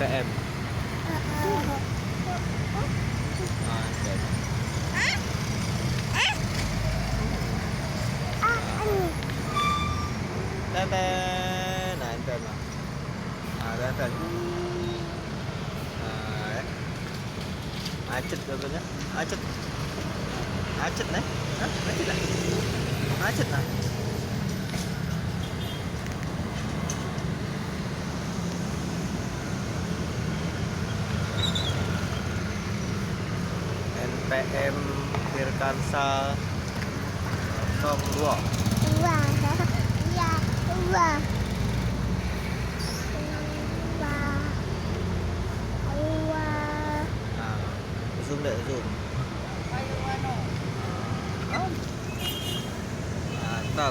NPM. Teten, nah NPM lah. Nah teten. Macet katanya, macet, macet nih, macet lah, macet lah. NPM Firkansa 02. Nah, zoom deh, zoom. Nah,